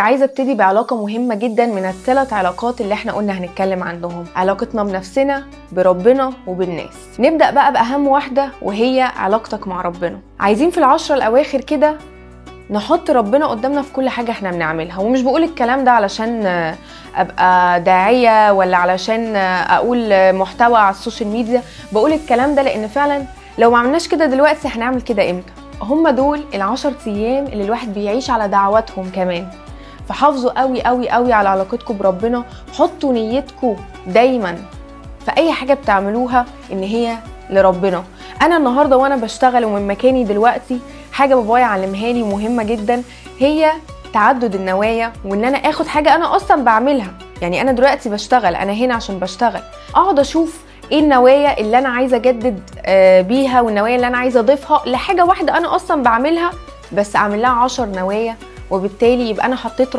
عايزة ابتدي بعلاقة مهمة جدا من الثلاث علاقات اللي احنا قلنا هنتكلم عنهم، علاقتنا بنفسنا بربنا وبالناس. نبدأ بقى بأهم واحدة وهي علاقتك مع ربنا. عايزين في ال10 الأواخر كده نحط ربنا قدامنا في كل حاجة احنا بنعملها، ومش بقول الكلام ده علشان ابقى داعية ولا علشان اقول محتوى على السوشيال ميديا. بقول الكلام ده لان فعلا لو ما عملناش كده دلوقتي هنعمل كده امتى؟ هم دول ال10 ايام اللي الواحد بيعيش على دعواتهم كمان. فحافظوا قوي قوي قوي على علاقتكم بربنا، حطوا نيتكم دايما في اي حاجة بتعملوها ان هي لربنا. انا النهاردة وانا بشتغل ومن مكاني دلوقتي حاجة بابايا علمها لي مهمة جدا، هي تعدد النوايا، وان انا اخد حاجة انا اصلا بعملها. يعني انا دلوقتي بشتغل، انا هنا عشان بشتغل، اقعد اشوف ايه النوايا اللي انا عايزة اجدد بيها، والنوايا اللي انا عايزة اضيفها لحاجة واحدة انا اصلا بعملها، بس اعمل لها 10 نوايا، وبالتالي يبقى انا حطيت